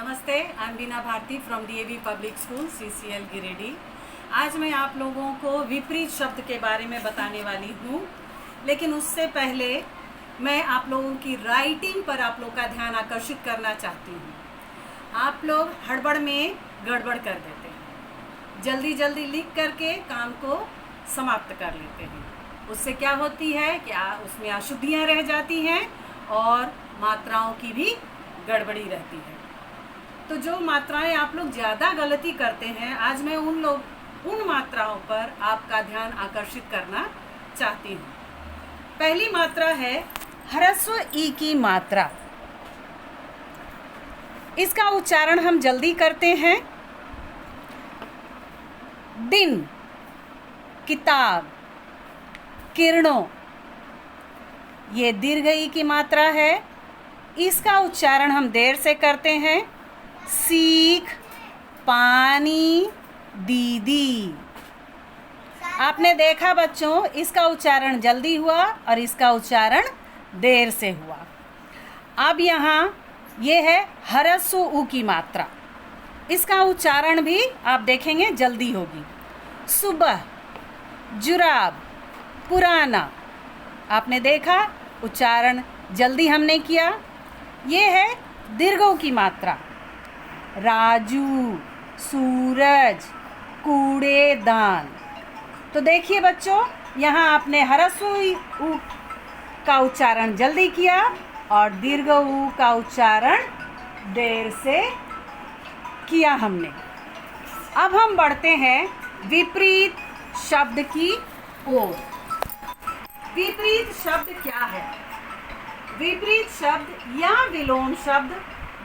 नमस्ते, I am Beena Bharti from DAV public school CCL Giridih. आज मैं आप लोगों को विपरीत शब्द के बारे में बताने वाली हूँ, लेकिन उससे पहले मैं आप लोगों की राइटिंग पर आप लोग का ध्यान आकर्षित करना चाहती हूँ। आप लोग हड़बड़ में गड़बड़ कर देते हैं, जल्दी जल्दी लिख करके काम को समाप्त कर लेते हैं। उससे क्या होती है कि उसमें अशुद्धियाँ रह जाती हैं और मात्राओं की भी गड़बड़ी रहती है। तो जो मात्राएं आप लोग ज़्यादा गलती करते हैं, आज मैं उन मात्राओं पर आपका ध्यान आकर्षित करना चाहती हूँ। पहली मात्रा है ह्रस्व ई की मात्रा। इसका उच्चारण हम जल्दी करते हैं। दिन, किताब, किरणों, ये दीर्घ ई की मात्रा है। इसका उच्चारण हम देर से करते हैं। सीख, पानी, दीदी। आपने देखा बच्चों, इसका उच्चारण जल्दी हुआ और इसका उच्चारण देर से हुआ। अब यहाँ ये है ह्रस्व उ की मात्रा। इसका उच्चारण भी आप देखेंगे जल्दी होगी। सुबह, जुराब, पुराना। आपने देखा उच्चारण जल्दी हमने किया। ये है दीर्घ उ की मात्रा। राजू, सूरज, कूड़ेदान। तो देखिए बच्चों, यहाँ आपने ह्रस्व उ का उच्चारण जल्दी किया और दीर्घ उ का उच्चारण देर से किया हमने। अब हम बढ़ते हैं विपरीत शब्द की ओर। विपरीत शब्द क्या है? विपरीत शब्द या विलोम शब्द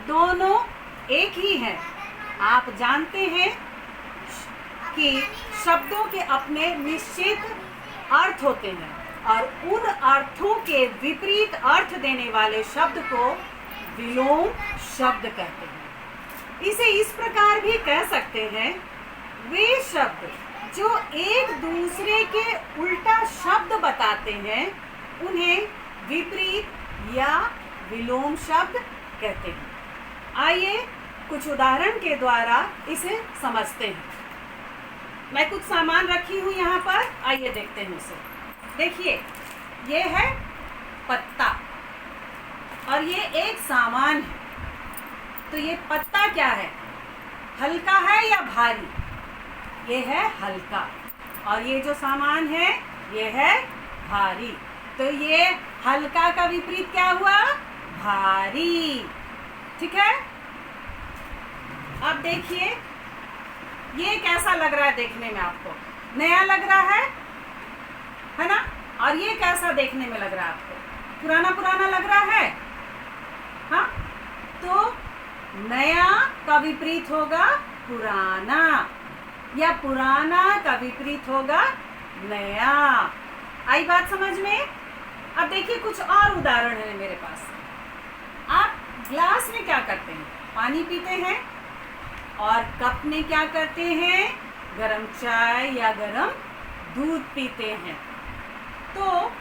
दोनों एक ही है। आप जानते हैं कि शब्दों के अपने निश्चित अर्थ होते हैं और उन अर्थों के विपरीत अर्थ देने वाले शब्द को विलोम शब्द कहते हैं। इसे इस प्रकार भी कह सकते हैं, वे शब्द जो एक दूसरे के उल्टा शब्द बताते हैं उन्हें विपरीत या विलोम शब्द कहते हैं। आइए कुछ उदाहरण के द्वारा इसे समझते हैं। मैं कुछ सामान रखी हूँ यहाँ पर, आइए देखते हैं उसे। देखिए, ये है पत्ता और ये एक सामान है। तो ये पत्ता क्या है? हल्का है या भारी? ये है हल्का। और ये जो सामान है ये है भारी। तो ये हल्का का विपरीत क्या हुआ? भारी। ठीक है। अब देखिए, ये कैसा लग रहा है देखने में? आपको नया लग रहा है ना? और ये कैसा देखने में लग रहा है आपको? पुराना पुराना लग रहा है। हाँ, तो नया का विपरीत होगा पुराना या पुराना का विपरीत होगा नया। आई बात समझ में? अब देखिए, कुछ और उदाहरण है मेरे पास। आप ग्लास में क्या करते हैं? पानी पीते हैं। और कप में क्या करते हैं? गरम चाय या गरम दूध पीते हैं। तो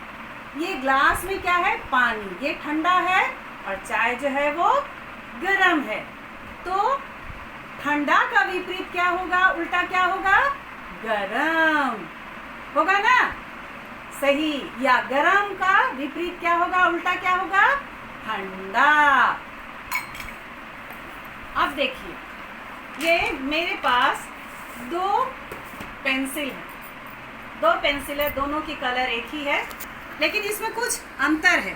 ये ग्लास में क्या है? पानी। ये ठंडा है और चाय जो है वो गरम है। तो ठंडा का विपरीत क्या होगा? उल्टा क्या होगा? गरम होगा ना? सही। या गरम का विपरीत क्या होगा? उल्टा क्या होगा? ठंडा। अब देखिए, ये मेरे पास दो पेंसिल है। दो पेंसिल है, दोनों की कलर एक ही है, लेकिन इसमें कुछ अंतर है।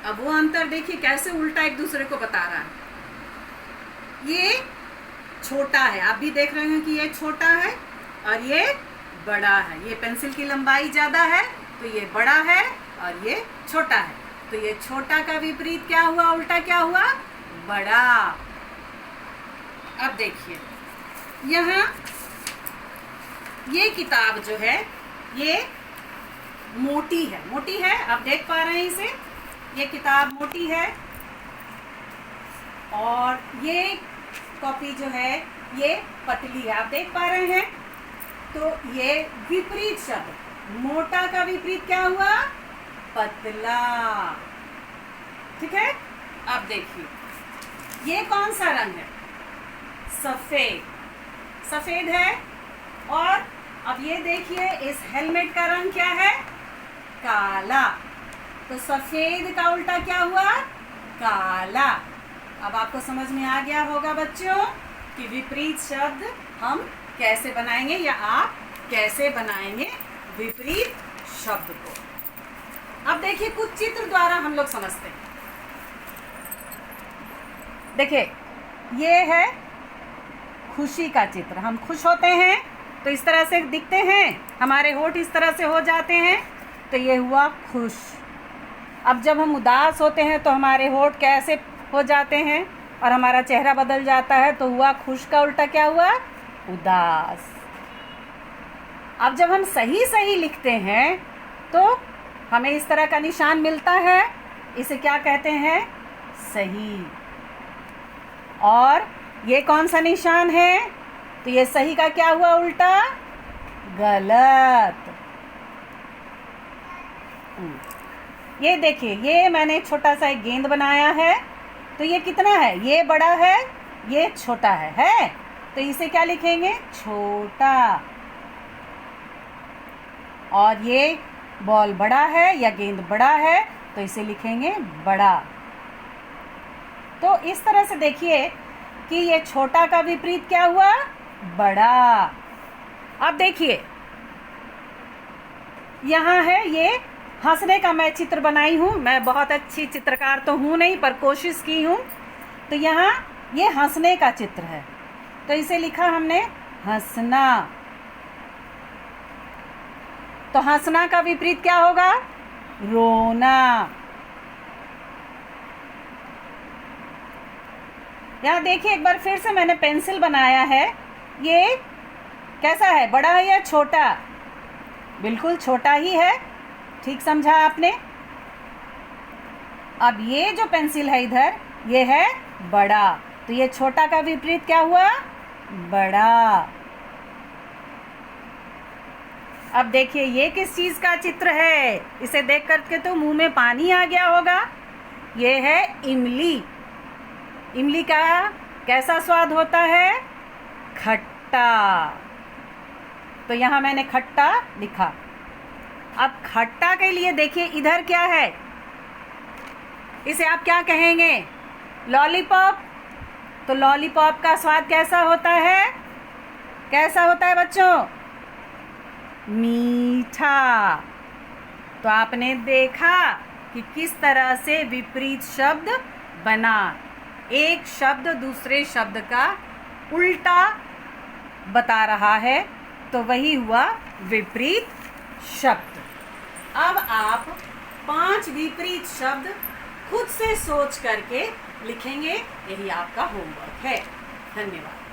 अब वो अंतर देखिए कैसे उल्टा एक दूसरे को बता रहा है। ये छोटा है, आप भी देख रहे हैं कि ये छोटा है और ये बड़ा है। ये पेंसिल की लंबाई ज़्यादा है तो ये बड़ा है और ये छोटा है। तो ये छोटा का विपरीत क्या हुआ? उल्टा क्या हुआ? बड़ा। अब देखिए, यहाँ ये किताब जो है ये मोटी है। मोटी है, आप देख पा रहे हैं इसे? ये किताब मोटी है। और ये कॉपी जो है ये पतली है, आप देख पा रहे हैं? तो ये विपरीत शब्द, मोटा का विपरीत क्या हुआ? पतला। ठीक है। अब देखिए, ये कौन सा रंग है? सफेद, सफेद है। और अब ये देखिए इस हेलमेट का रंग क्या है? काला। तो सफेद का उल्टा क्या हुआ? काला। अब आपको समझ में आ गया होगा बच्चों कि विपरीत शब्द हम कैसे बनाएंगे या आप कैसे बनाएंगे विपरीत शब्द को। अब देखिए कुछ चित्र द्वारा हम लोग समझते हैं। देखिए ये है खुशी का चित्र। हम खुश होते हैं तो इस तरह से दिखते हैं, हमारे होठ इस तरह से हो जाते हैं, तो ये हुआ खुश। अब जब हम उदास होते हैं तो हमारे होठ कैसे हो जाते हैं और हमारा चेहरा बदल जाता है, तो हुआ खुश का उल्टा क्या हुआ? उदास। अब जब हम सही सही लिखते हैं तो हमें इस तरह का निशान मिलता है, इसे क्या कहते हैं? सही। और ये कौन सा निशान है? तो ये सही का क्या हुआ उल्टा? गलत। ये देखिए, ये मैंने एक छोटा सा एक गेंद बनाया है, तो ये कितना है? ये बड़ा है, ये छोटा है? तो इसे क्या लिखेंगे? छोटा। और ये बॉल बड़ा है या गेंद बड़ा है, तो इसे लिखेंगे बड़ा। तो इस तरह से देखिए कि ये छोटा का विपरीत क्या हुआ? बड़ा। अब देखिए यहाँ है ये हंसने का मैं चित्र बनाई हूँ। मैं बहुत अच्छी चित्रकार तो हूँ नहीं, पर कोशिश की हूँ। तो यहाँ ये हंसने का चित्र है, तो इसे लिखा हमने हंसना। तो हंसना का विपरीत क्या होगा? रोना। यहाँ देखिए एक बार फिर से मैंने पेंसिल बनाया है। ये कैसा है? बड़ा है या छोटा? बिल्कुल छोटा ही है। ठीक समझा आपने? अब ये जो पेंसिल है इधर, ये है बड़ा। तो ये छोटा का विपरीत क्या हुआ? बड़ा। अब देखिए ये किस चीज का चित्र है? इसे देख करके तो मुंह में पानी आ गया होगा। ये है इमली। इमली का कैसा स्वाद होता है? खट्टा। तो यहाँ मैंने खट्टा लिखा। अब खट्टा के लिए देखिए इधर क्या है? इसे आप क्या कहेंगे? लॉलीपॉप। तो लॉलीपॉप का स्वाद कैसा होता है? कैसा होता है बच्चों? मीठा। तो आपने देखा कि किस तरह से विपरीत शब्द बना। एक शब्द दूसरे शब्द का उल्टा बता रहा है, तो वही हुआ विपरीत शब्द। अब आप 5 विपरीत शब्द खुद से सोच करके लिखेंगे। यही आपका होमवर्क है। धन्यवाद।